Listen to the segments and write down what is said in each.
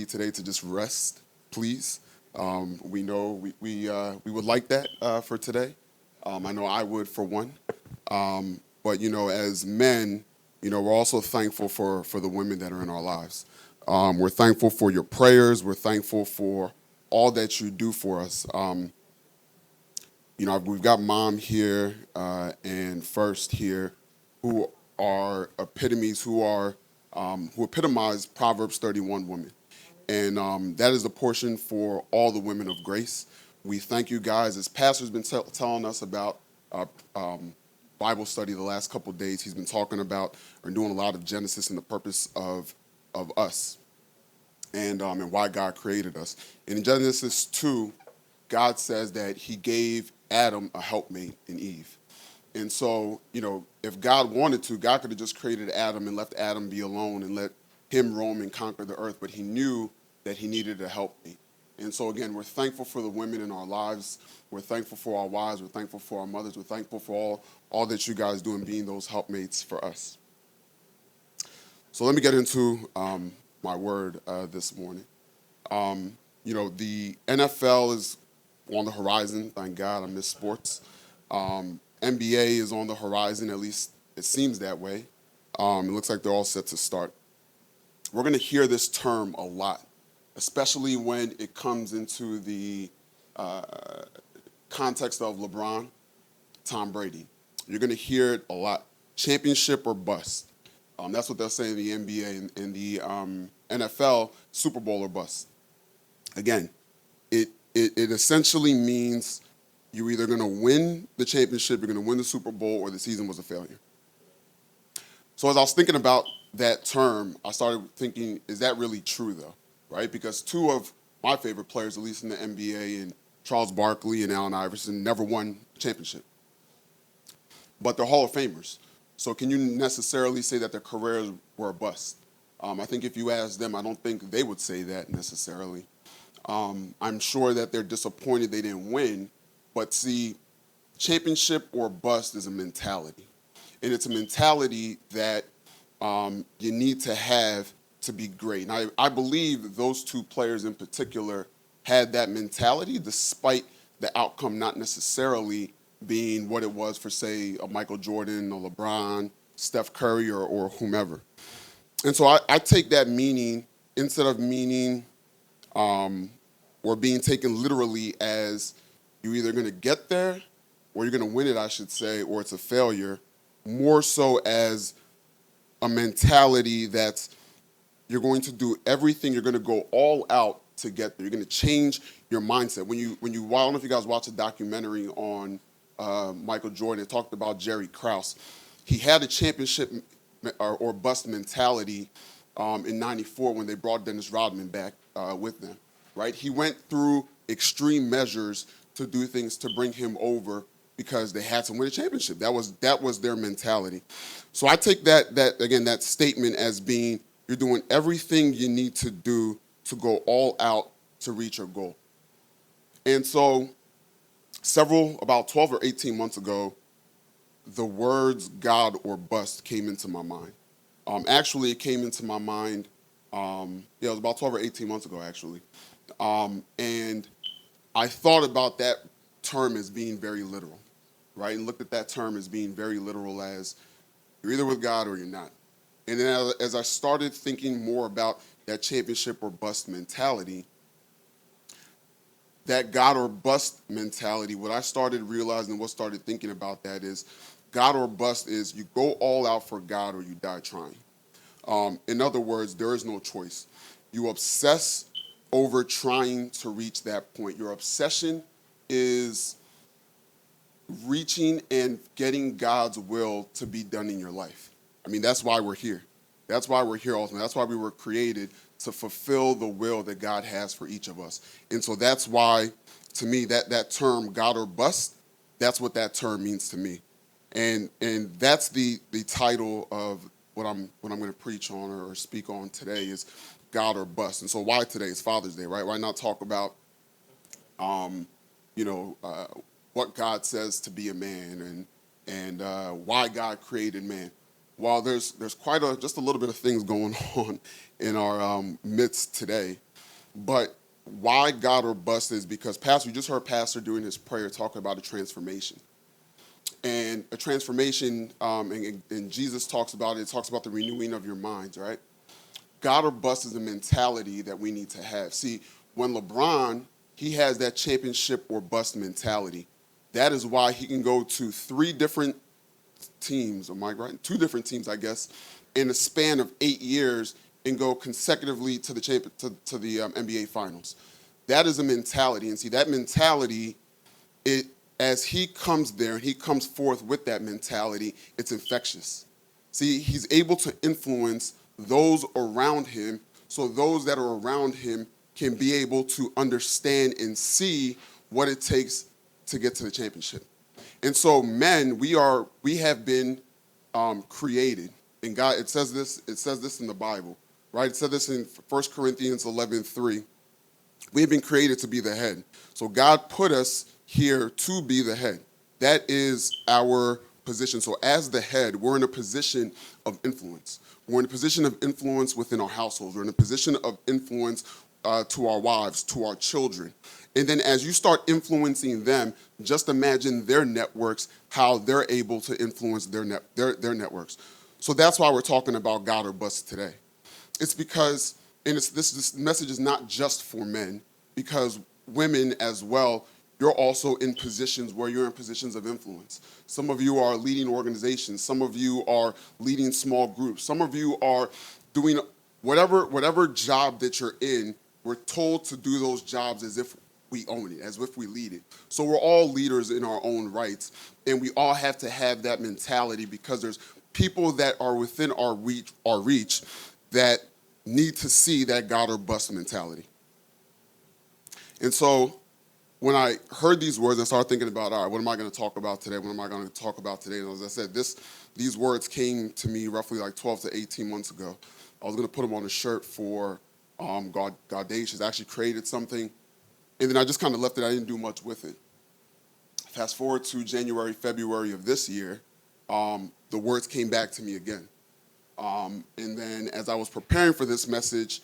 today to just rest, please. We know we would like that for today. I know I would for one. But as men, we're also thankful for the women that are in our lives. We're thankful for your prayers. We're thankful for all that you do for us. We've got Mom here and First here, who are epitomes, who epitomize Proverbs 31 women, and that is a portion for all the women of grace. We thank you guys. As Pastor's been telling us about Bible study the last couple of days, he's been talking about or doing a lot of Genesis and the purpose of us and why God created us. And in Genesis 2, God says that he gave Adam a helpmate in Eve. And so, if God wanted to, God could have just created Adam and left Adam be alone and let him roam and conquer the earth. But he knew that he needed a helpmate. And so, again, we're thankful for the women in our lives. We're thankful for our wives. We're thankful for our mothers. We're thankful for all that you guys do in being those helpmates for us. So let me get into my word this morning. The NFL is on the horizon. Thank God, I miss sports. NBA is on the horizon, at least it seems that way. It looks like they're all set to start. We're going to hear this term a lot, especially when it comes into the context of LeBron, Tom Brady. You're going to hear it a lot. Championship or bust. That's what they'll say in the NBA and the NFL, Super Bowl or bust. Again, it essentially means you're either going to win the championship, you're going to win the Super Bowl, or the season was a failure. So as I was thinking about that term, I started thinking, is that really true, though? Right? Because two of my favorite players, at least in the NBA, and Charles Barkley and Allen Iverson, never won a championship. But they're Hall of Famers. So can you necessarily say that their careers were a bust? I think if you ask them, I don't think they would say that necessarily. I'm sure that they're disappointed they didn't win. But see, championship or bust is a mentality. And it's a mentality that you need to have to be great. And I believe those two players in particular had that mentality despite the outcome not necessarily being what it was for, say, a Michael Jordan, a LeBron, Steph Curry, or whomever. And so I take that meaning, instead of meaning or being taken literally as you're either going to get there or you're going to win it, I should say, or it's a failure, more so as a mentality that's you're going to do everything, you're going to go all out to get there. You're going to change your mindset. When you, I don't know if you guys watched a documentary on Michael Jordan, it talked about Jerry Krause. He had a championship or bust mentality in '94 when they brought Dennis Rodman back with them, right? He went through extreme measures to do things to bring him over because they had to win a championship. That was their mentality. So I take that statement as being you're doing everything you need to do to go all out to reach your goal. And so about 12 or 18 months ago, the words God or bust came into my mind. Actually, it came into my mind, it was about 12 or 18 months ago, actually. And I thought about that term as being very literal, right? And looked at that term as being very literal as you're either with God or you're not. And then as I started thinking more about that championship or bust mentality, that God or bust mentality, what I started realizing and what started thinking about that is God or bust is you go all out for God or you die trying. In other words, there is no choice. You obsess over trying to reach that point. Your obsession is reaching and getting God's will to be done in your life. I mean, that's why we're here. That's why we're here ultimately. That's why we were created, to fulfill the will that God has for each of us. And so that's why, to me, that term, God or bust, that's what that term means to me. And that's the title of what I'm going to preach on or speak on today is God or bust. And so why today is Father's Day, right? Why not talk about, what God says to be a man and why God created man. While there's quite just a little bit of things going on in our midst today, But why God or bust is because Pastor, you just heard Pastor doing his prayer talking about a transformation. And a transformation, and Jesus talks about it, talks about the renewing of your minds, right? God or bust is a mentality that we need to have. See, when LeBron, he has that championship or bust mentality. That is why he can go to three different teams, am I right? Two different teams, I guess, in a span of 8 years and go consecutively to the NBA Finals. That is a mentality, and see that mentality, it as he comes there and he comes forth with that mentality, it's infectious. See, he's able to influence those around him, so those that are around him can be able to understand and see what it takes to get to the championship. And so, men, we have been created, and God. It says this in the Bible, right? It said this in 1 Corinthians 11:3. We have been created to be the head. So God put us here to be the head. That is our position. So as the head, we're in a position of influence. We're in a position of influence within our households. We're in a position of influence to our wives, to our children. And then as you start influencing them, just imagine their networks, how they're able to influence their networks. So that's why we're talking about God or bust today. It's because, and this message is not just for men, because women as well, you're also in positions where you're in positions of influence. Some of you are leading organizations. Some of you are leading small groups. Some of you are doing whatever job that you're in. We're told to do those jobs as if we own it, as if we lead it. So we're all leaders in our own rights, and we all have to have that mentality because there's people that are within our reach that need to see that God or bust mentality. And so when I heard these words, I started thinking about, all right, what am I going to talk about today? What am I going to talk about today? And as I said, these words came to me roughly like 12 to 18 months ago. I was going to put them on a shirt for Gaudacious. I actually created something, and then I just kind of left it. I didn't do much with it. Fast forward to January, February of this year, the words came back to me again. And then as I was preparing for this message,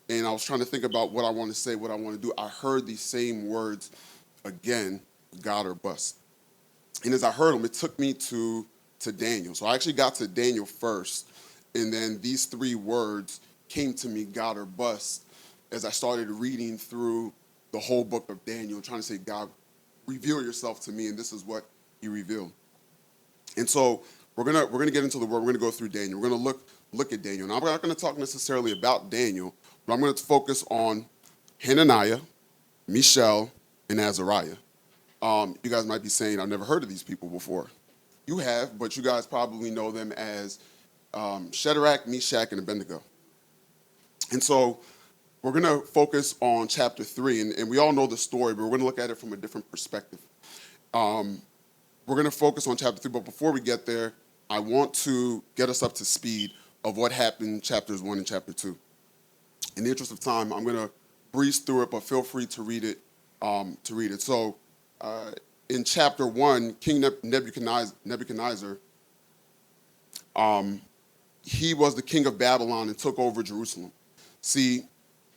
and I was trying to think about what I want to say, what I want to do, I heard these same words again, God or bust. And as I heard them, it took me to Daniel. So I actually got to Daniel first, and then these three words came to me, God or bust, as I started reading through the whole book of Daniel, trying to say, God, reveal yourself to me, and this is what he revealed. And so we're gonna get into the word. We're gonna go through Daniel. We're gonna look at Daniel. Now I'm not gonna talk necessarily about Daniel, but I'm gonna focus on Hananiah, Mishael, and Azariah. You guys might be saying, I've never heard of these people before. You have, but you guys probably know them as Shadrach, Meshach, and Abednego. And so we're going to focus on chapter 3, and we all know the story, but we're going to look at it from a different perspective. We're going to focus on chapter 3, but before we get there, I want to get us up to speed of what happened in chapters 1 and chapter 2. In the interest of time, I'm going to breeze through it, but feel free to read it. So in chapter 1, King Nebuchadnezzar, he was the king of Babylon and took over Jerusalem. See,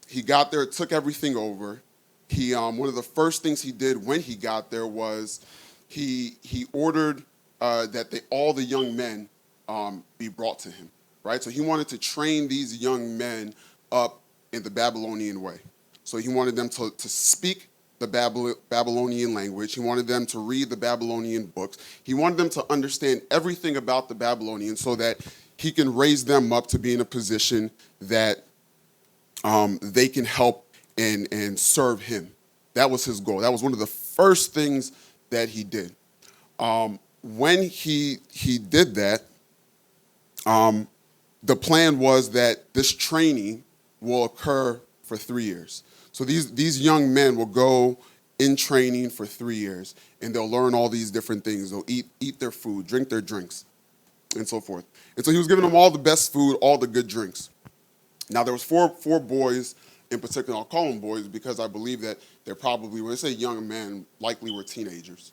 he got there, took everything over. He one of the first things he did when he got there was he ordered that all the young men be brought to him, right? So he wanted to train these young men up in the Babylonian way. So he wanted them to speak the Babylonian language. He wanted them to read the Babylonian books. He wanted them to understand everything about the Babylonians so that he can raise them up to be in a position that they can help and serve him. That was his goal. That was one of the first things that he did. When he did that, the plan was that this training will occur for 3 years. So these young men will go in training for 3 years, and they'll learn all these different things. They'll eat their food, drink their drinks, and so forth. And so he was giving them all the best food, all the good drinks. Now, there was four boys in particular. I'll call them boys because I believe that they're probably, when I say young men, likely were teenagers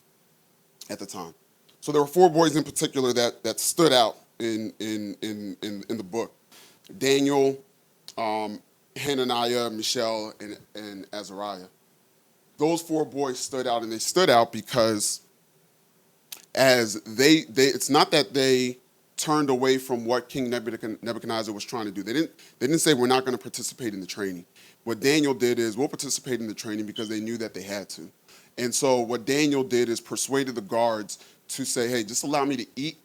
at the time. So there were 4 boys in particular that stood out in the book. Daniel, Hananiah, Mishael, and Azariah. Those four boys stood out, and they stood out because as it's not that they turned away from what King Nebuchadnezzar was trying to do. They didn't say we're not going to participate in the training. What Daniel did is we'll participate in the training because they knew that they had to. And so what Daniel did is persuaded the guards to say, hey, just allow me to eat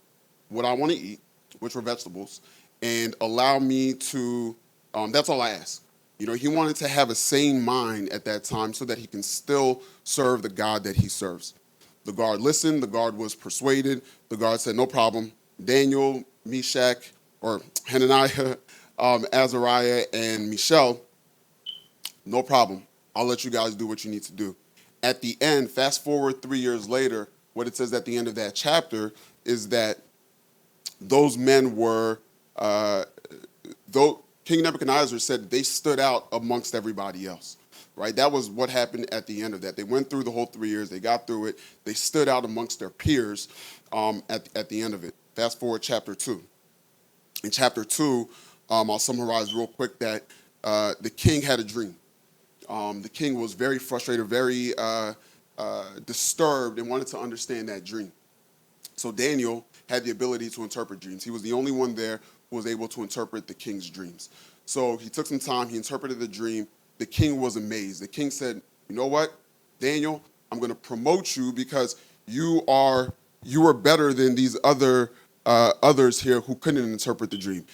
what I want to eat, which were vegetables, and allow me to, that's all I ask. He wanted to have a sane mind at that time so that he can still serve the God that he serves. The guard listened, the guard was persuaded, the guard said, no problem. Daniel, Meshach, or Hananiah, Azariah, and Mishael, no problem. I'll let you guys do what you need to do. At the end, fast forward 3 years later, what it says at the end of that chapter is that those men were, though King Nebuchadnezzar said they stood out amongst everybody else, right? That was what happened at the end of that. They went through the whole 3 years. They got through it. They stood out amongst their peers at the end of it. Fast forward chapter 2. In chapter 2, I'll summarize real quick that the king had a dream. The king was very frustrated, very disturbed, and wanted to understand that dream. So Daniel had the ability to interpret dreams. He was the only one there who was able to interpret the king's dreams. So he took some time, he interpreted the dream. The king was amazed. The king said, you know what, Daniel, I'm going to promote you because you are better than these others here who couldn't interpret the dream.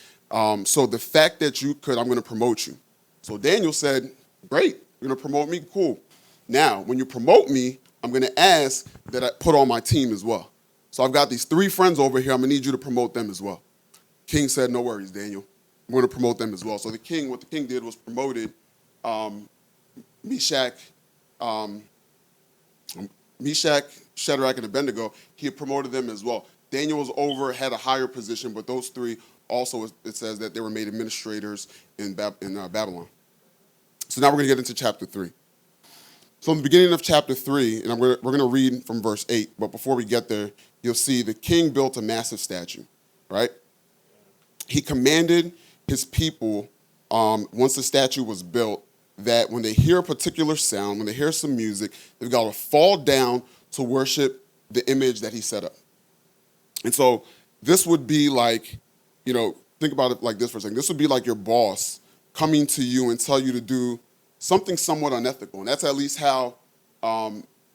So the fact that you could, I'm going to promote you. So Daniel said, great, you're going to promote me? Cool. Now, when you promote me, I'm going to ask that I put on my team as well. So I've got these 3 friends over here. I'm going to need you to promote them as well. King said, no worries, Daniel. I'm going to promote them as well. So what the king did was promoted Meshach, Shadrach, and Abednego. He had promoted them as well. Daniel was had a higher position, but those 3 also, it says that they were made administrators in Babylon. So now we're going to get into chapter 3. So in the beginning of chapter 3, and we're going to read from verse 8, but before we get there, you'll see the king built a massive statue, right? He commanded his people, once the statue was built, that when they hear a particular sound, when they hear some music, they've got to fall down to worship the image that he set up. And so this would be like, think about it like this for a second. This would be like your boss coming to you and tell you to do something somewhat unethical. And that's at least how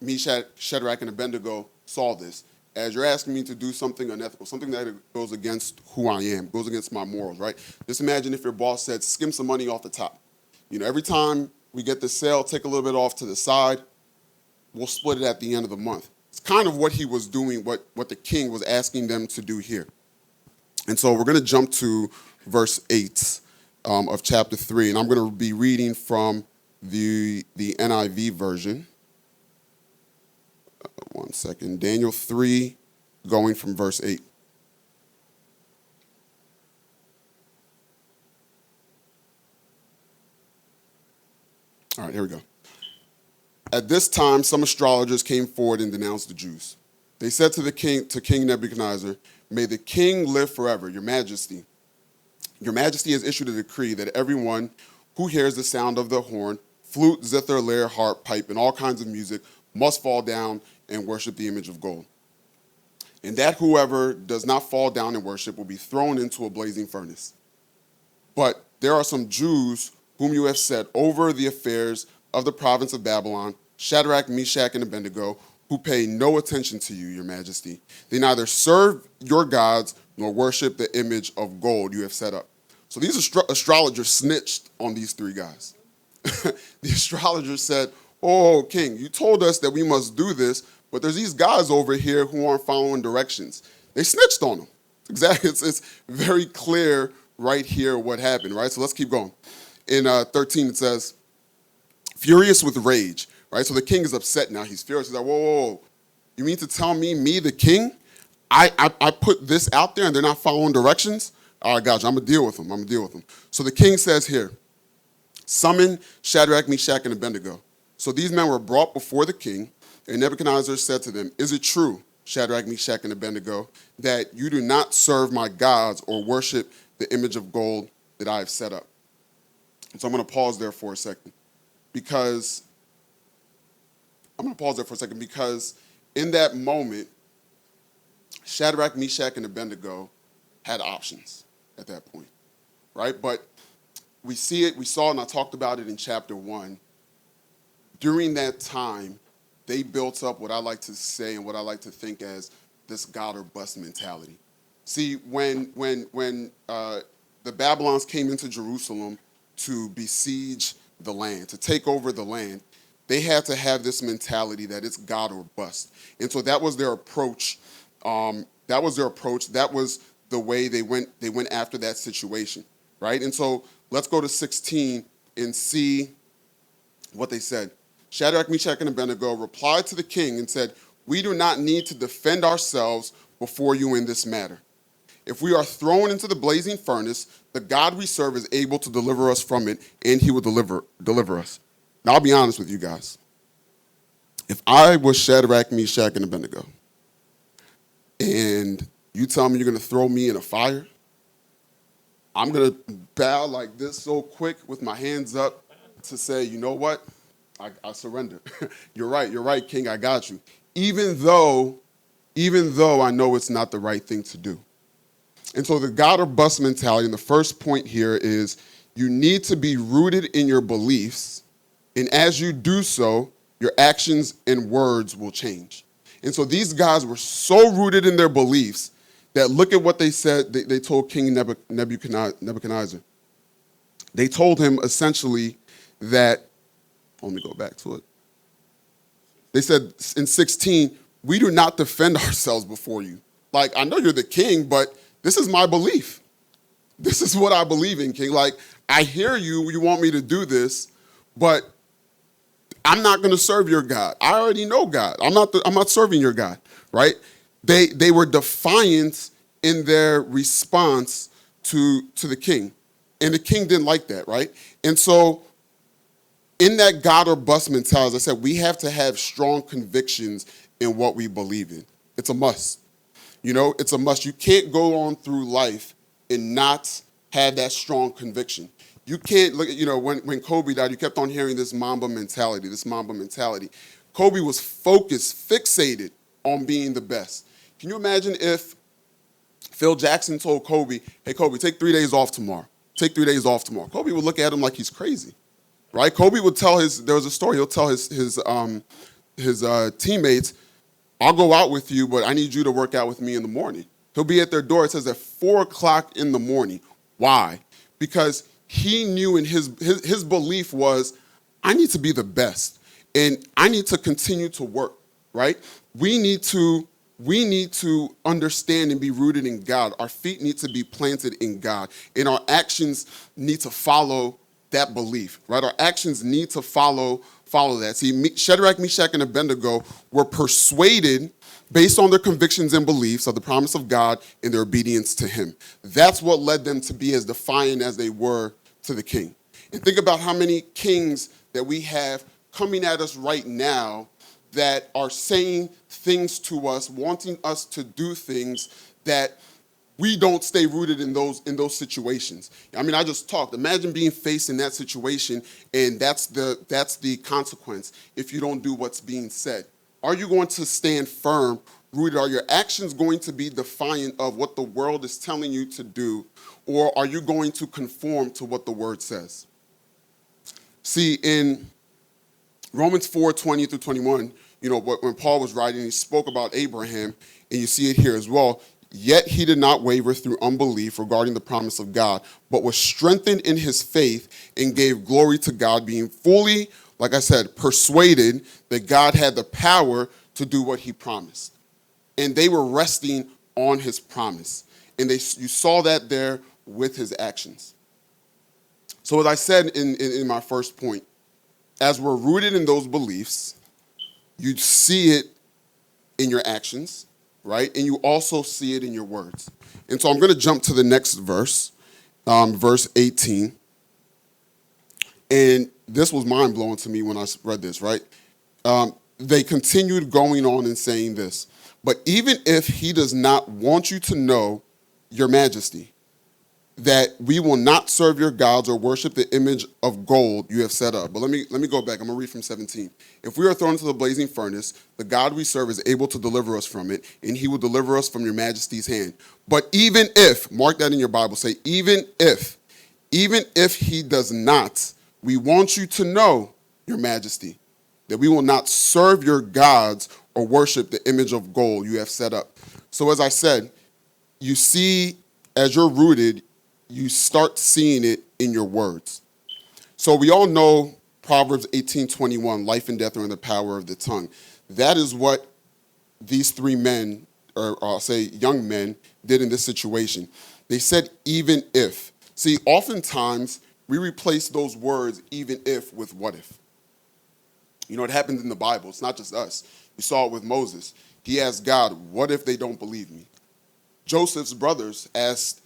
Meshach, Shadrach, and Abednego saw this. As you're asking me to do something unethical, something that goes against who I am, goes against my morals, right? Just imagine if your boss said, skim some money off the top. Every time we get the sale, take a little bit off to the side, we'll split it at the end of the month. It's kind of what he was doing, what the king was asking them to do here. And so we're going to jump to verse 8 of chapter 3, and I'm going to be reading from the NIV version. One second. Daniel 3, going from verse 8. All right, here we go. At this time, some astrologers came forward and denounced the Jews. They said to King Nebuchadnezzar, may the king live forever, your majesty. Your majesty has issued a decree that everyone who hears the sound of the horn, flute, zither, lyre, harp, pipe, and all kinds of music must fall down and worship the image of gold. And that whoever does not fall down and worship will be thrown into a blazing furnace. But there are some Jews whom you have set over the affairs of the province of Babylon, Shadrach, Meshach, and Abednego, who pay no attention to you, your majesty. They neither serve your gods nor worship the image of gold you have set up. So these astrologers snitched on these 3 guys. The astrologers said, oh, king, you told us that we must do this, but there's these guys over here who aren't following directions. They snitched on them. Exactly. It's very clear right here what happened, right? So let's keep going. In 13, it says, furious with rage, right? So the king is upset now. He's furious. He's like, whoa. You mean to tell me, the king, I put this out there and they're not following directions? All right, gotcha. I'm going to deal with them. So the king says here, summon Shadrach, Meshach, and Abednego. So these men were brought before the king, and Nebuchadnezzar said to them, is it true, Shadrach, Meshach, and Abednego, that you do not serve my gods or worship the image of gold that I have set up? So I'm going to pause there for a second because in that moment, Shadrach, Meshach, and Abednego had options at that point, right? But we saw, and I talked about it in chapter 1. During that time, they built up what I like to say and what I like to think as this God or bust mentality. See, when the Babylons came into Jerusalem to besiege the land, to take over the land, they had to have this mentality that it's God or bust. And so that was their approach. That was the way they went after that situation, right? And so let's go to 16 and see what they said. Shadrach, Meshach, and Abednego replied to the king and said, "We do not need to defend ourselves before you in this matter. If we are thrown into the blazing furnace, the God we serve is able to deliver us from it, and he will deliver us." Now, I'll be honest with you guys. If I was Shadrach, Meshach, and Abednego, and you tell me you're going to throw me in a fire, I'm going to bow like this so quick with my hands up to say, you know what? I surrender. You're right, King, I got you. Even though I know it's not the right thing to do. And so the God or bust mentality, and the first point here is you need to be rooted in your beliefs, and as you do so, your actions and words will change. And so these guys were so rooted in their beliefs that look at what they said. They told King Nebuchadnezzar. They told him essentially that, let me go back to it. They said in 16, "We do not defend ourselves before you." Like, I know you're the king, but this is my belief. This is what I believe in, king. Like, I hear you, you want me to do this, but I'm not going to serve your God. I already know God. I'm not serving your God, right? They were defiant in their response to the king. And the king didn't like that, right? And so in that God or bust mentality, as I said, we have to have strong convictions in what we believe in. It's a must. It's a must. You can't go on through life and not have that strong conviction. You can't look at, when Kobe died, you kept on hearing this Mamba mentality. Kobe was fixated on being the best. Can you imagine if Phil Jackson told Kobe, "Hey, Kobe, take 3 days off tomorrow. Take 3 days off tomorrow." Kobe would look at him like he's crazy, right? Kobe would tell there was a story, he'll tell his teammates, "I'll go out with you, but I need you to work out with me in the morning." He'll be at their door, it says at 4 o'clock in the morning. Why? Because he knew, in his belief was, I need to be the best, and I need to continue to work, right? We need to understand and be rooted in God. Our feet need to be planted in God, and our actions need to follow that belief, right? Our actions need to follow that. See, Shadrach, Meshach, and Abednego were persuaded based on their convictions and beliefs of the promise of God and their obedience to him. That's what led them to be as defiant as they were to the king. And think about how many kings that we have coming at us right now that are saying things to us, wanting us to do things that we don't stay rooted in those situations. I mean, I just talked. Imagine being faced in that situation, and that's the consequence if you don't do what's being said. Are you going to stand firm, rooted? Are your actions going to be defiant of what the world is telling you to do, or are you going to conform to what the word says? See, in Romans 4:20 through 21, when Paul was writing, he spoke about Abraham, and you see it here as well. "Yet he did not waver through unbelief regarding the promise of God, but was strengthened in his faith and gave glory to God, being fully," like I said, "persuaded that God had the power to do what he promised." And they were resting on his promise. And you saw that there with his actions. So as I said in my first point, as we're rooted in those beliefs, you see it in your actions, right? And you also see it in your words. And so I'm going to jump to the next verse, verse 18. And this was mind-blowing to me when I read this, right? They continued going on and saying this, "But even if he does not want you to know, your majesty, that we will not serve your gods or worship the image of gold you have set up. But let me go back. I'm going to read from 17. If we are thrown into the blazing furnace, the God we serve is able to deliver us from it, and he will deliver us from your majesty's hand. But even if, mark that in your Bible, say, even if he does not, we want you to know, your majesty, that we will not serve your gods or worship the image of gold you have set up. So as I said, you see, as you're rooted, you start seeing it in your words. So we all know Proverbs 18:21, life and death are in the power of the tongue. That is what these three men, or I'll say young men, did in this situation. They said, even if. See, oftentimes we replace those words, even if, with what if. You know, it happens in the Bible. It's not just us. You saw it with Moses. He asked God, what if they don't believe me? Joseph's brothers asked,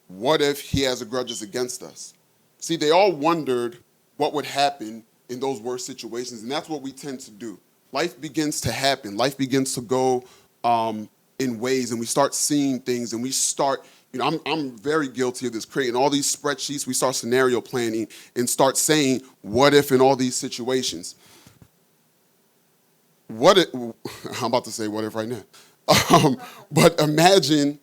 what if he has a grudge against us? See, they all wondered what would happen in those worst situations, and that's what we tend to do. Life begins to happen. Life begins to go in ways, and we start seeing things, and we start, you know, I'm very guilty of this, creating all these spreadsheets. We start scenario planning and start saying, what if in all these situations? What if, I'm about to say what if right now. But imagine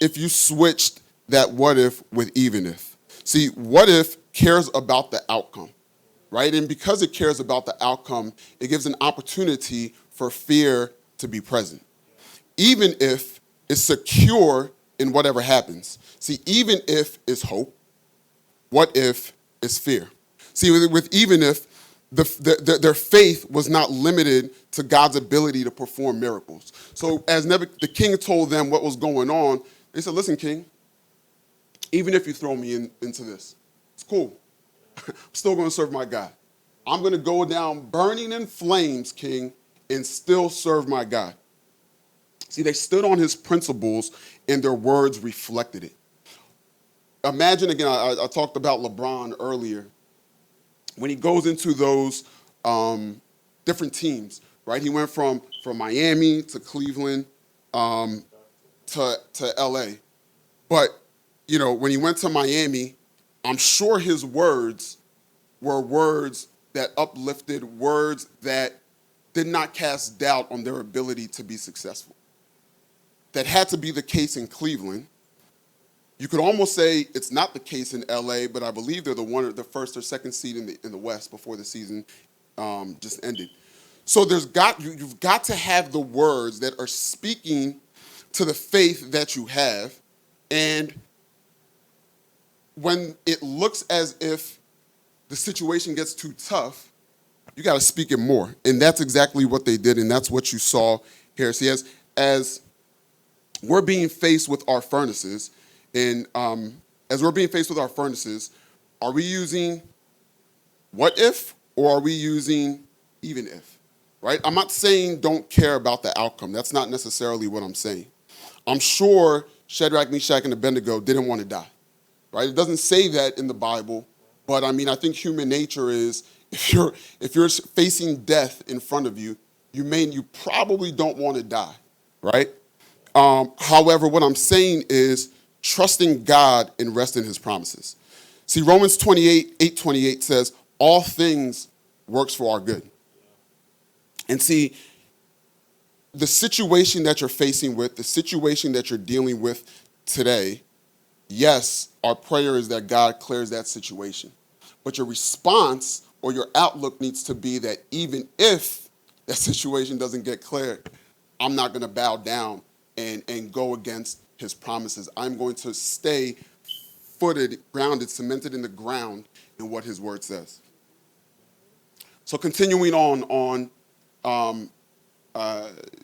if you switched that what if with even if. See, what if cares about the outcome, right? And because it cares about the outcome, it gives an opportunity for fear to be present. Even if is secure in whatever happens. See, even if is hope, what if is fear. See, with even if, their faith was not limited to God's ability to perform miracles. So as the king told them what was going on, they said, listen, king, even if you throw me into this, it's cool. I'm still going to serve my God. I'm going to go down burning in flames, king, and still serve my God. See, they stood on his principles, and their words reflected it. Imagine, again, I talked about LeBron earlier. When he goes into those different teams, right? He went from Miami to Cleveland to LA. But, you know, when he went to Miami, I'm sure his words were words that uplifted, words that did not cast doubt on their ability to be successful. That had to be the case in Cleveland. You could almost say it's not the case in LA, but I believe they're the first or second seed in the West before the season just ended. So you've got to have the words that are speaking to the faith that you have, and when it looks as if the situation gets too tough, you got to speak it more, and that's exactly what they did, and that's what you saw here. See, as we're being faced with our furnaces. And as we're being faced with our furnaces, are we using what if, or are we using even if, right? I'm not saying don't care about the outcome. That's not necessarily what I'm saying. I'm sure Shadrach, Meshach, and Abednego didn't want to die, right? It doesn't say that in the Bible, but I mean, I think human nature is if you're facing death in front of you, you probably don't want to die, right? However, what I'm saying is, trusting God and rest in his promises. See, Romans 8:28 says, all things works for our good. And see, the situation that you're facing with, the situation that you're dealing with today, yes, our prayer is that God clears that situation. But your response or your outlook needs to be that even if that situation doesn't get cleared, I'm not going to bow down and go against his promises. I'm going to stay footed, grounded, cemented in the ground in what his word says. So continuing on,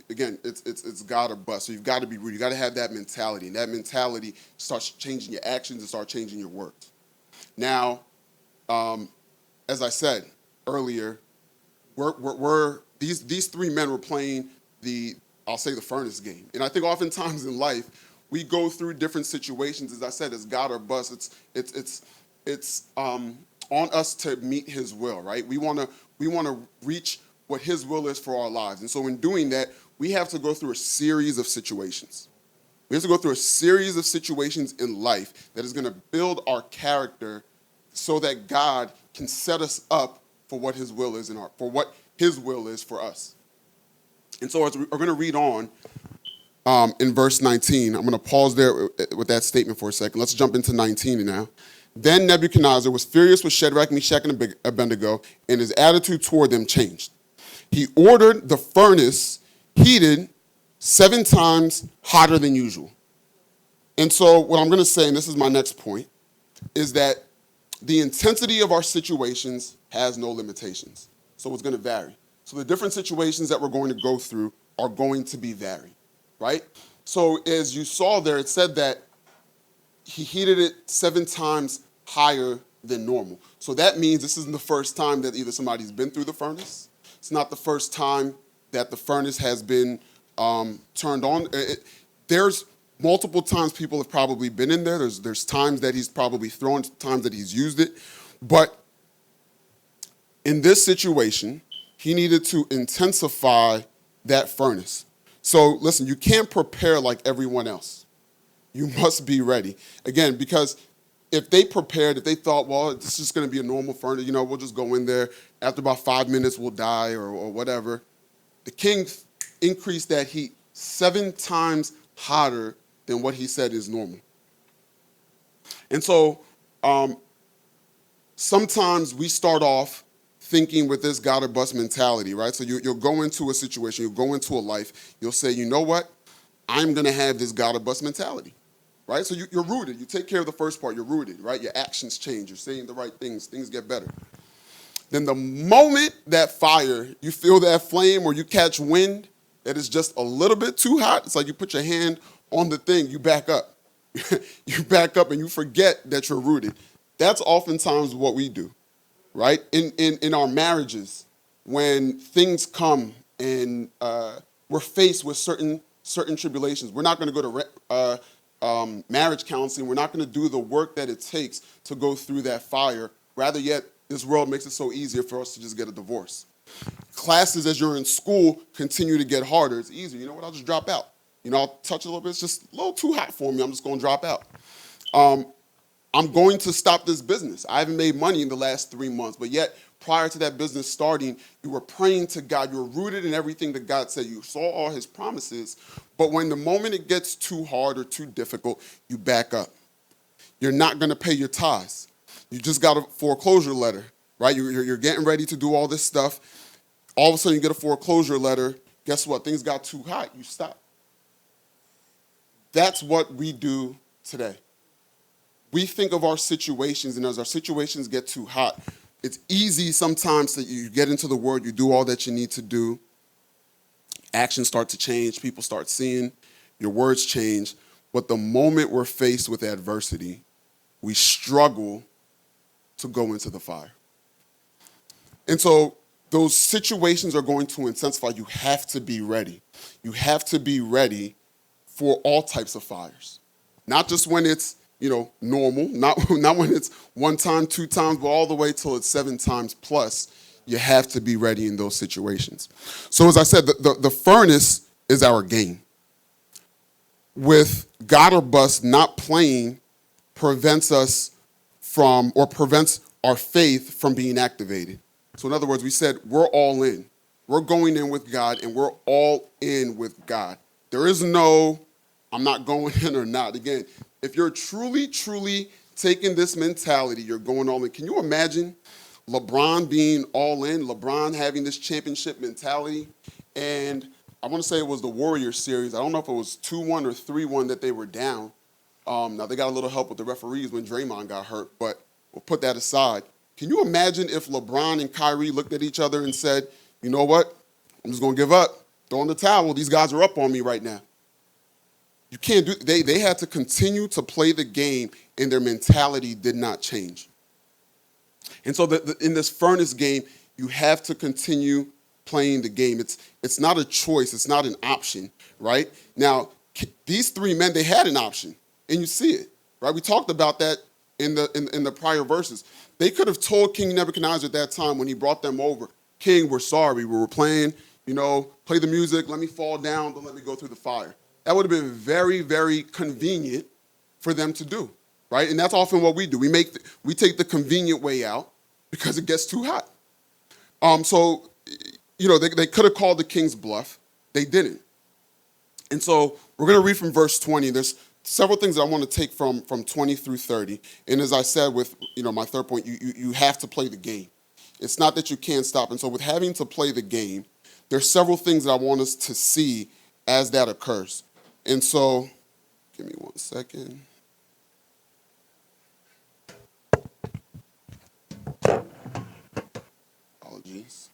again, it's God or bust. So you've got to be rooted. You've got to have that mentality. And that mentality starts changing your actions and starts changing your words. Now, as I said earlier, these three men were playing the furnace game. And I think oftentimes in life, we go through different situations. As I said, it's God or bust. It's on us to meet his will, right? We want to reach what his will is for our lives. And so in doing that, we have to go through a series of situations. We have to go through a series of situations in life that is going to build our character so that God can set us up for what his will is for what his will is for us. And so as we're going to read on in verse 19, I'm going to pause there with that statement for a second. Let's jump into 19 now. Then Nebuchadnezzar was furious with Shadrach, Meshach, and Abednego, and his attitude toward them changed. He ordered the furnace heated 7 times hotter than usual. And so what I'm going to say, and this is my next point, is that the intensity of our situations has no limitations. So it's going to vary. So the different situations that we're going to go through are going to be varied, right? So as you saw there, it said that he heated it 7 times higher than normal. So that means this isn't the first time that either somebody's been through the furnace. It's not the first time that the furnace has been turned on. There's multiple times people have probably been in there. There's times that he's probably thrown, times that he's used it. But in this situation, he needed to intensify that furnace. So listen, you can't prepare like everyone else. You must be ready. Again, because if they prepared, if they thought, well, this is just going to be a normal furnace, we'll just go in there. After about 5 minutes, we'll die or whatever. The king increased that heat 7 times hotter than what he said is normal. And so sometimes we start off thinking with this God or bust mentality, right? So you'll go into a situation, you'll go into a life, you'll say, you know what? I'm going to have this God or bust mentality. Right? So you're rooted. You take care of the first part. You're rooted, right? Your actions change. You're saying the right things. Things get better. Then the moment that fire, you feel that flame or you catch wind that is just a little bit too hot, it's like you put your hand on the thing, you back up. You back up and you forget that you're rooted. That's oftentimes what we do, right? In our marriages, when things come and we're faced with certain tribulations, we're not going to go to marriage counseling. We're not going to do the work that it takes to go through that fire. Rather yet, this world makes it so easier for us to just get a divorce. Classes, as you're in school, continue to get harder. It's easier. You know what? I'll just drop out. I'll touch a little bit. It's just a little too hot for me. I'm just going to drop out. I'm going to stop this business. I haven't made money in the last 3 months, but yet prior to that business starting, you were praying to God. You were rooted in everything that God said. You saw all his promises, but when the moment it gets too hard or too difficult, you back up. You're not going to pay your tithes. You just got a foreclosure letter, right? You're getting ready to do all this stuff. All of a sudden, you get a foreclosure letter. Guess what? Things got too hot. You stop. That's what we do today. We think of our situations, and as our situations get too hot, it's easy sometimes that you get into the word, you do all that you need to do. Actions start to change. People start seeing. Your words change. But the moment we're faced with adversity, we struggle to go into the fire. And so those situations are going to intensify. You have to be ready. You have to be ready for all types of fires. Not just when it's, normal, not when it's 1 time, 2 times, but all the way till it's 7 times plus. You have to be ready in those situations. So as I said, the furnace is our game. With God or bust not playing prevents our faith from being activated. So in other words, we said we're all in. We're going in with God, and we're all in with God. There is no, I'm not going in or not. Again, if you're truly, truly taking this mentality, you're going all in. Can you imagine LeBron being all in, LeBron having this championship mentality? And I want to say it was the Warriors series. I don't know if it was 2-1 or 3-1 that they were down. Now, they got a little help with the referees when Draymond got hurt, but we'll put that aside. Can you imagine if LeBron and Kyrie looked at each other and said, you know what, I'm just going to give up, throw in the towel. These guys are up on me right now. You can't do. They had to continue to play the game, and their mentality did not change. And so in this furnace game, you have to continue playing the game. It's not a choice. It's not an option, right? Now, these 3 men, they had an option, and you see it, right? We talked about that in the prior verses. They could have told King Nebuchadnezzar at that time when he brought them over, King, we're sorry. We were playing, play the music. Let me fall down. Don't let me go through the fire. That would have been very, very convenient for them to do, right? And that's often what we do. We take the convenient way out because it gets too hot. So, they could have called the king's bluff. They didn't. And so we're going to read from verse 20. There's several things that I want to take from 20 through 30. And as I said with, my third point, you have to play the game. It's not that you can't stop. And so with having to play the game, there's several things that I want us to see as that occurs. And so, give me 1 second. Apologies.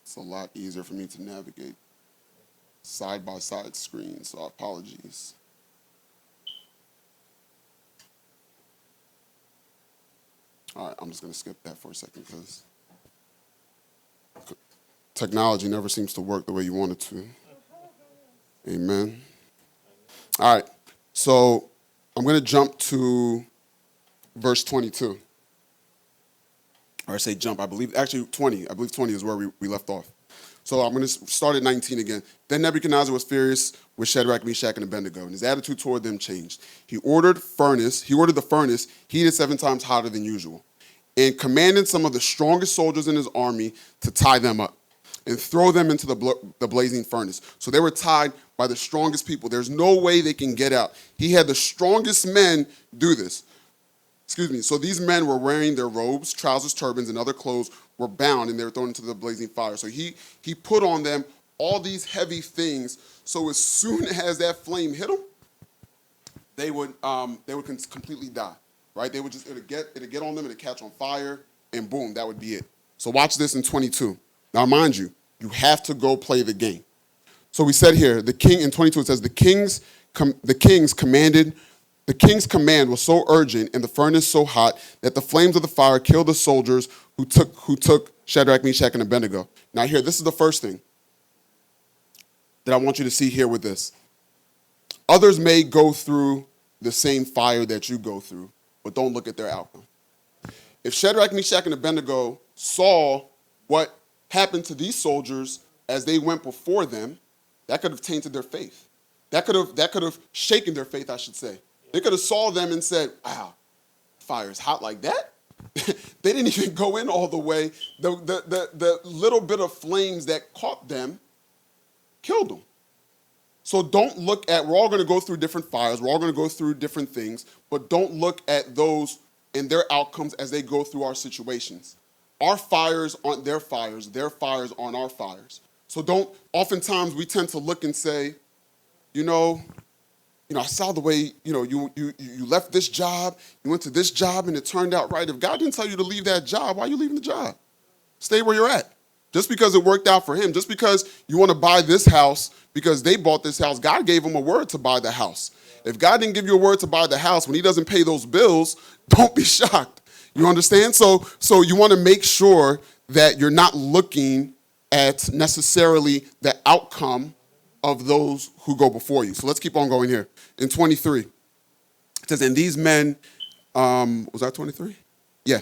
It's a lot easier for me to navigate side-by-side screens, so apologies. All right, I'm just going to skip that for a second because technology never seems to work the way you want it to. Amen. All right, so I'm going to jump to verse 22. Or I say jump, I believe 20. I believe 20 is where we left off. So I'm going to start at 19 again. Then Nebuchadnezzar was furious with Shadrach, Meshach, and Abednego, and his attitude toward them changed. He ordered the furnace heated 7 times hotter than usual, and commanded some of the strongest soldiers in his army to tie them up and throw them into the blazing furnace. So they were tied by the strongest people. There's no way they can get out. He had the strongest men do this. So these men were wearing their robes, trousers, turbans, and other clothes, were bound, and they were thrown into the blazing fire. So he put on them all these heavy things, so as soon as that flame hit them, they would completely die, right? It'd get on them, it'd catch on fire, and boom, that would be it. So watch this in 22. Now, mind you, you have to go play the game. So we said here, the king in 22, it says the king's command was so urgent and the furnace so hot that the flames of the fire killed the soldiers who took Shadrach, Meshach, and Abednego. Now here, this is the first thing that I want you to see here with this. Others may go through the same fire that you go through, but don't look at their outcome. If Shadrach, Meshach, and Abednego saw what happened to these soldiers as they went before them, that could have tainted their faith. That could have shaken their faith, I should say. They could have saw them and said, wow, fire is hot like that? They didn't even go in all the way. The little bit of flames that caught them killed them. So don't look at, we're all going to go through different fires. We're all going to go through different things. But don't look at those and their outcomes as they go through our situations. Our fires aren't their fires aren't our fires. So oftentimes we tend to look and say, I saw the way, you left this job, you went to this job, and it turned out right. If God didn't tell you to leave that job, why are you leaving the job? Stay where you're at. Just because it worked out for him, just because you want to buy this house because they bought this house, God gave them a word to buy the house. If God didn't give you a word to buy the house, when he doesn't pay those bills, don't be shocked. You understand? So you want to make sure that you're not looking at necessarily the outcome of those who go before you. So let's keep on going here. In 23, it says, and these men, was that 23? Yeah.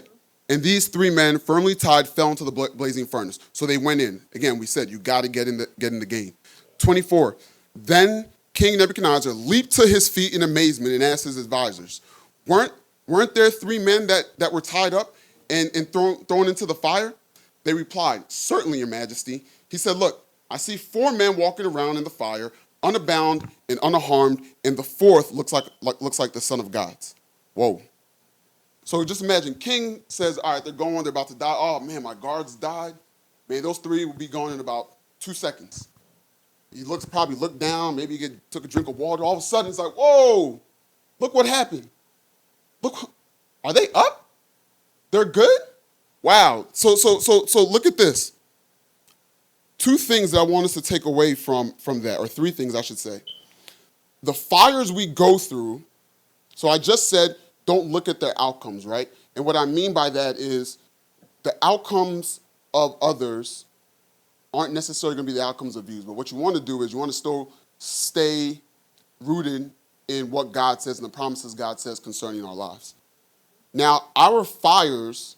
And these 3 men, firmly tied, fell into the blazing furnace. So they went in. Again, we said you got to get in the game. 24, then King Nebuchadnezzar leaped to his feet in amazement and asked his advisors, weren't there 3 men that were tied up and thrown into the fire? They replied, certainly, Your Majesty. He said, look, I see 4 men walking around in the fire, unbound and unharmed, and the 4th looks like the Son of God's. Whoa. So just imagine, King says, all right, they're about to die. Oh, man, my guards died. Man, those 3 will be gone in about 2 seconds. He probably looked down, maybe he took a drink of water. All of a sudden, it's like, whoa, look what happened. Look, are they up? They're good? Wow. So look at this. 2 things that I want us to take away from that, or 3 things I should say. The fires we go through, so I just said don't look at their outcomes, right? And what I mean by that is the outcomes of others aren't necessarily going to be the outcomes of you. But what you want to do is you want to still stay rooted in what God says and the promises God says concerning our lives. Now, our fires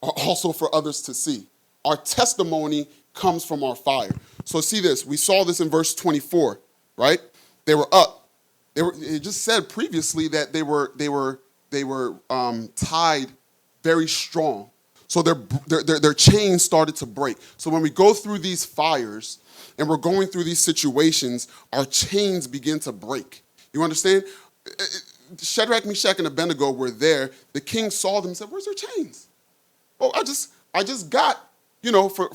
are also for others to see. Our testimony comes from our fire. So see this. We saw this in verse 24, right? They were up. It just said previously that they were tied very strong. So their chains started to break. So when we go through these fires and we're going through these situations, our chains begin to break. You understand? Shadrach, Meshach, and Abednego were there. The king saw them and said, "Where's their chains?" "Oh, I just got,"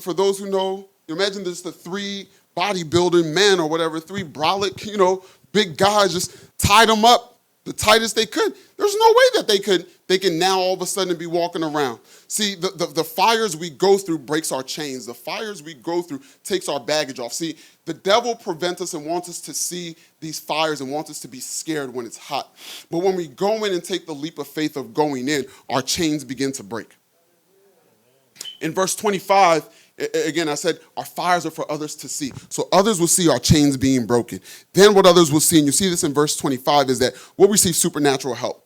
for those who know, you imagine there's the three bodybuilding men or whatever, three brolic, big guys just tied them up the tightest they could. There's no way that they can now all of a sudden be walking around. See, the fires we go through breaks our chains. The fires we go through takes our baggage off. See, the devil prevents us and wants us to see these fires and wants us to be scared when it's hot. But when we go in and take the leap of faith of going in, our chains begin to break. In verse 25, again, I said our fires are for others to see. So others will see our chains being broken. Then what others will see, and you see this in verse 25, is that we'll receive supernatural help.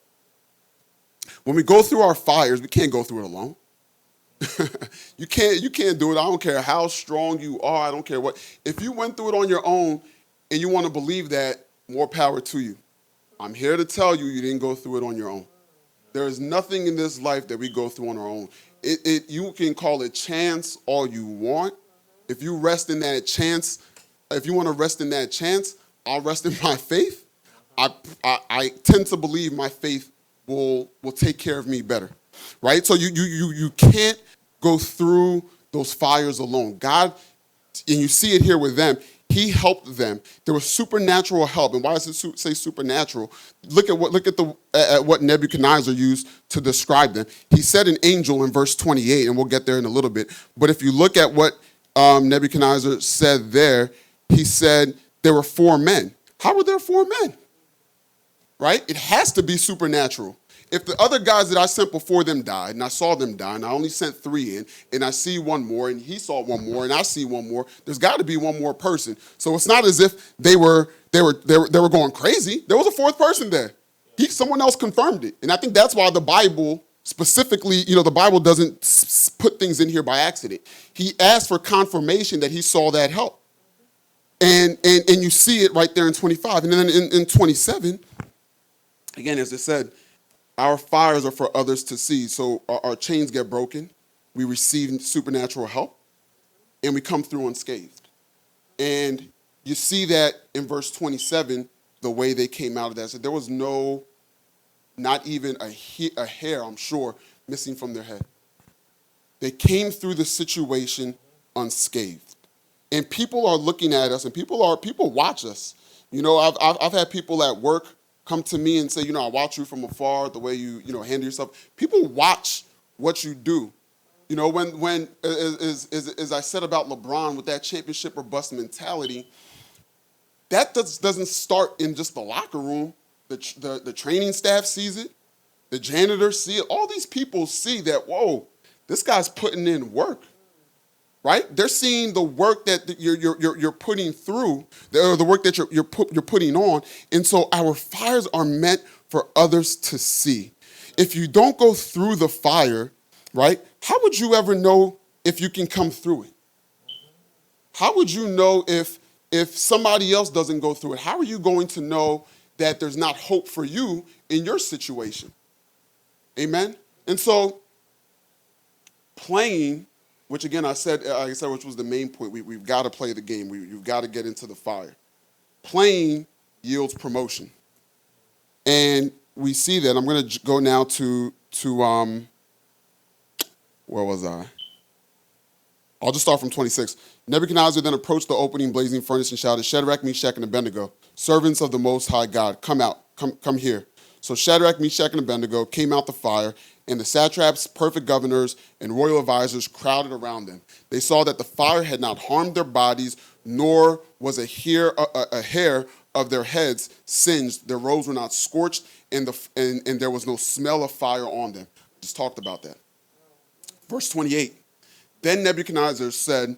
When we go through our fires, we can't go through it alone. You can't do it. I don't care how strong you are. I don't care what. If you went through it on your own and you want to believe that, more power to you. I'm here to tell you, you didn't go through it on your own. There is nothing in this life that we go through on our own. You can call it chance all you want. If you rest in that chance, if you want to rest in that chance, I'll rest in my faith. I tend to believe my faith will take care of me better, right? So you can't go through those fires alone. God, and you see it here with them, he helped them. There was supernatural help. And why does it say supernatural? Look at what Nebuchadnezzar used to describe them. He said an angel in verse 28, and we'll get there in a little bit. But if you look at what Nebuchadnezzar said there, he said there were 4 men. How were there 4 men? Right? It has to be supernatural. If the other guys that I sent before them died, and I saw them die, and I only sent 3 in, and I see 1 more, and he saw 1 more, and I see 1 more, there's got to be 1 more person. So it's not as if they were going crazy. There was a 4th person there. Someone else confirmed it, and I think that's why the Bible specifically, the Bible doesn't put things in here by accident. He asked for confirmation that he saw that help, and you see it right there in 25, and then in 27, again, as it said. Our fires are for others to see. So our chains get broken. We receive supernatural help. And we come through unscathed. And you see that in verse 27, the way they came out of that. So there was not even a hair, I'm sure, missing from their head. They came through the situation unscathed. And people are looking at us, and people watch us. I've had people at work come to me and say, I watch you from afar, the way you handle yourself. People watch what you do. When as I said about LeBron with that championship or bust mentality, that doesn't start in just the locker room. The training staff sees it. The janitors see it. All these people see that, whoa, this guy's putting in work. Right? They're seeing the work that you're putting through, or the work that you're putting on. And so our fires are meant for others to see. If you don't go through the fire, right, how would you ever know if you can come through it? How would you know if somebody else doesn't go through it? How are you going to know that there's not hope for you in your situation? Amen? And so playing, which again, which was the main point. We've got to play the game. You've got to get into the fire. Playing yields promotion. And we see that. I'm going to go now to where was I? I'll just start from 26. Nebuchadnezzar then approached the opening blazing furnace and shouted, "Shadrach, Meshach, and Abednego, servants of the Most High God, come out, come here." So Shadrach, Meshach, and Abednego came out the fire, and the satraps, perfect governors, and royal advisors crowded around them. They saw that the fire had not harmed their bodies, nor was a hair of their heads singed. Their robes were not scorched, and there was no smell of fire on them. Just talked about that. Verse 28. Then Nebuchadnezzar said,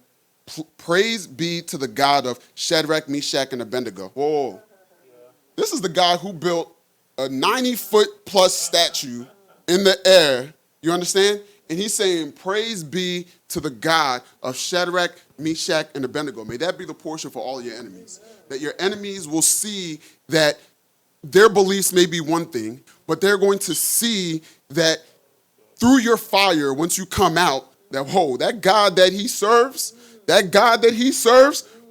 "Praise be to the God of Shadrach, Meshach, and Abednego." Whoa. This is the guy who built a 90-foot plus statue in the air, you understand? And he's saying, praise be to the God of Shadrach, Meshach, and Abednego. May that be the portion for all your enemies. That your enemies will see that their beliefs may be one thing, but they're going to see that through your fire, once you come out, that, whoa, that God that he serves,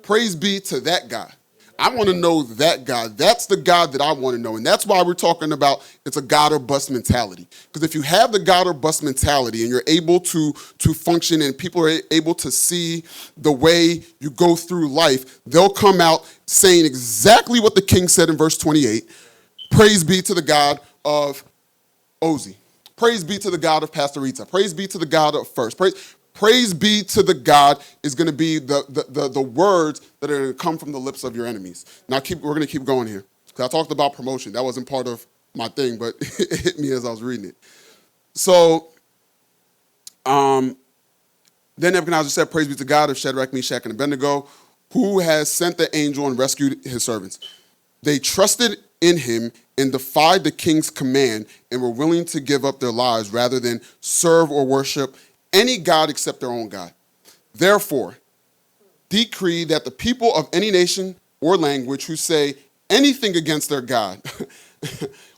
praise be to that God. I want to know that God. That's the God that I want to know. And that's why we're talking about it's a God or bust mentality. Because if you have the God or bust mentality and you're able to function and people are able to see the way you go through life, they'll come out saying exactly what the king said in verse 28. Praise be to the God of Ozie. Praise be to the God of Pastor Rita. Praise be to the God of First. Praise be to the God is going to be the words that are going to come from the lips of your enemies. Now we're going to keep going here. Because I talked about promotion. That wasn't part of my thing, but it hit me as I was reading it. So then Nebuchadnezzar said, praise be to God of Shadrach, Meshach, and Abednego, who has sent the angel and rescued his servants. They trusted in him and defied the king's command and were willing to give up their lives rather than serve or worship any God except their own God. Therefore, decree that the people of any nation or language who say anything against their God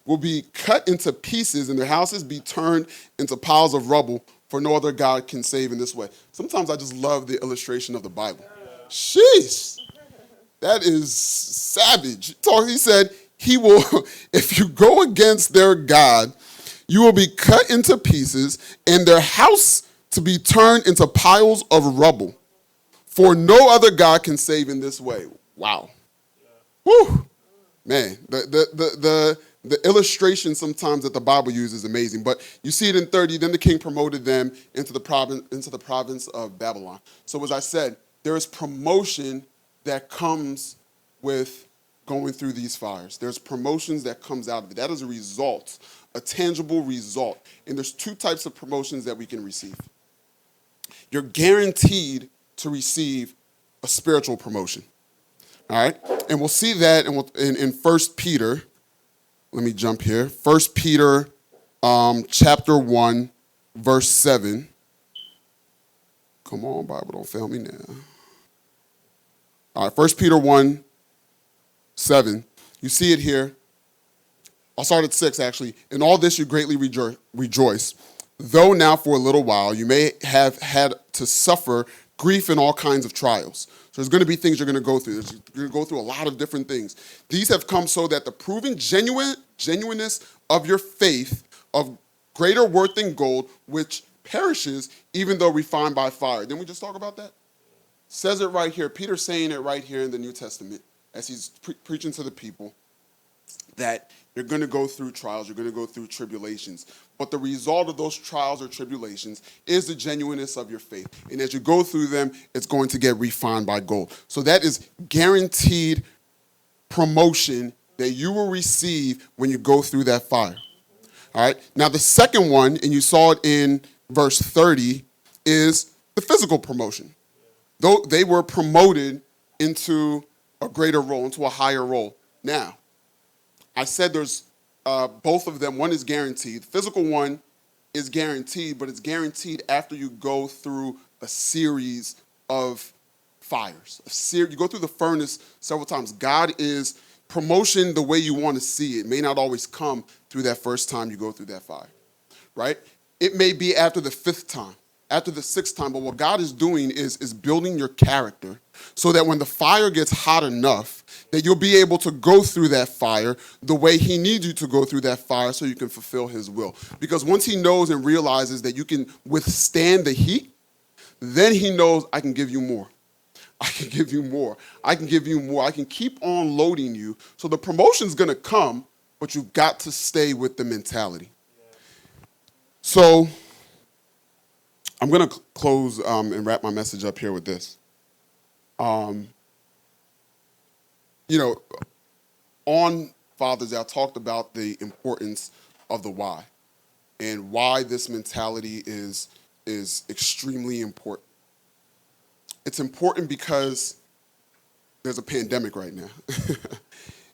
will be cut into pieces and their houses be turned into piles of rubble, for no other God can save in this way. Sometimes I just love the illustration of the Bible. Sheesh. That is savage. He said, he will, if you go against their God, you will be cut into pieces and their house to be turned into piles of rubble. For no other God can save in this way. Wow. Whew. Man, the illustration sometimes that the Bible uses is amazing. But you see it in 30, then the king promoted them into the province of Babylon. So as I said, there is promotion that comes with going through these fires. There's promotions that comes out of it. That is a result, a tangible result. And there's two types of promotions that we can receive. You're guaranteed to receive a spiritual promotion. All right? And we'll see that in 1 Peter. Let me jump here. 1 Peter chapter 1, verse 7. Come on, Bible, don't fail me now. All right, 1 Peter 1, 7. You see it here. I'll start at 6, actually. In all this you greatly rejoice, though now for a little while you may have had to suffer grief in all kinds of trials. So there's going to be things you're going to go through. You're going to go through a lot of different things. These have come so that the proven genuineness of your faith of greater worth than gold, which perishes even though refined by fire. Didn't we just talk about that? Says it right here. Peter's saying it right here in the New Testament as he's preaching to the people that you're going to go through trials, you're going to go through tribulations. But the result of those trials or tribulations is the genuineness of your faith. And as you go through them, it's going to get refined by gold. So that is guaranteed promotion that you will receive when you go through that fire. All right? Now, the second one, and you saw it in verse 30, is the physical promotion. Though they were promoted into a greater role, into a higher role. Now, I said there's both of them. One is guaranteed. The physical one is guaranteed, but it's guaranteed after you go through a series of fires. You go through the furnace several times. God is promotion the way you want to see it. It may not always come through that first time you go through that fire, right? It may be after the 5th time, after the 6th time, but what God is doing is building your character so that when the fire gets hot enough, that you'll be able to go through that fire the way he needs you to go through that fire so you can fulfill his will. Because once he knows and realizes that you can withstand the heat, then he knows, I can give you more. I can give you more. I can give you more. I can keep on loading you. So the promotion's going to come, but you've got to stay with the mentality. So I'm going to close and wrap my message up here with this. On Father's Day, I talked about the importance of the why and why this mentality is extremely important. It's important because there's a pandemic right now.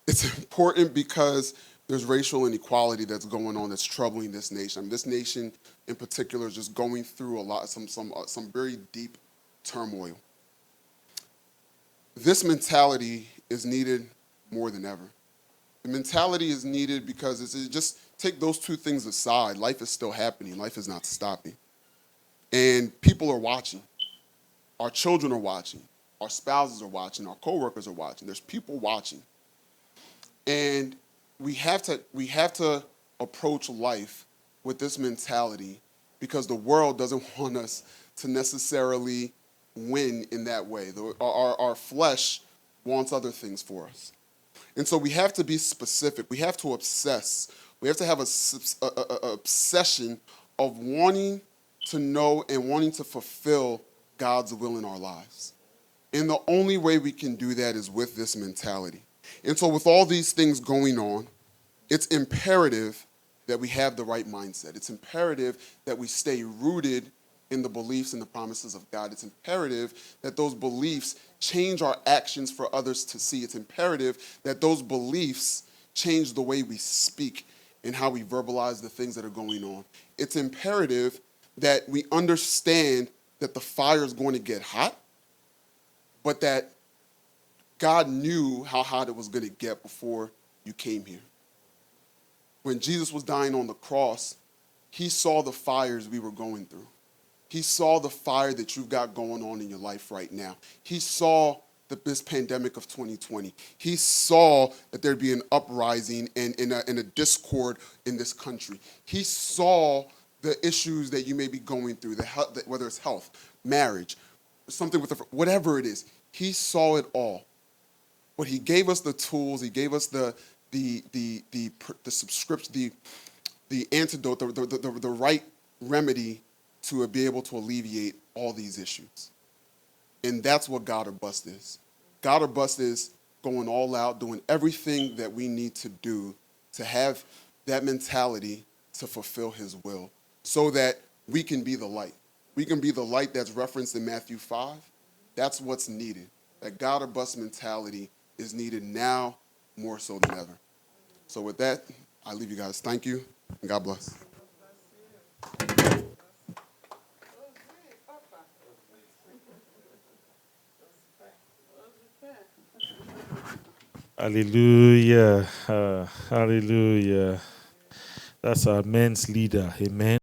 It's important because There's racial inequality that's going on that's troubling this nation. I mean, this nation in particular is just going through a lot, some very deep turmoil. This mentality is needed more than ever. The mentality is needed because it's just take those two things aside. Life is still happening. Life is not stopping. And people are watching. Our children are watching. Our spouses are watching. Our coworkers are watching. There's people watching. And we have to approach life with this mentality because the world doesn't want us to necessarily win in that way. Our flesh wants other things for us. And so we have to be specific. We have to obsess. We have to have a obsession of wanting to know and wanting to fulfill God's will in our lives. And the only way we can do that is with this mentality. And so with all these things going on, it's imperative that we have the right mindset. It's imperative that we stay rooted in the beliefs and the promises of God. It's imperative that those beliefs change our actions for others to see. It's imperative that those beliefs change the way we speak and how we verbalize the things that are going on. It's imperative that we understand that the fire is going to get hot, but that God knew how hot it was going to get before you came here. When Jesus was dying on the cross, he saw the fires we were going through. He saw the fire that you've got going on in your life right now. He saw this pandemic of 2020. He saw that there'd be an uprising and a discord in this country. He saw the issues that you may be going through, whether it's health, marriage, something with whatever it is. He saw it all. But he gave us the tools. He gave us the subscription, the antidote, the right remedy to be able to alleviate all these issues. And that's what God or Bust is. God or Bust is going all out, doing everything that we need to do to have that mentality to fulfill his will so that we can be the light. We can be the light that's referenced in Matthew 5. That's what's needed. That God or Bust mentality is needed now more so than ever. So with that, I leave you guys. Thank you, and God bless. Hallelujah. Hallelujah. That's our men's leader. Amen.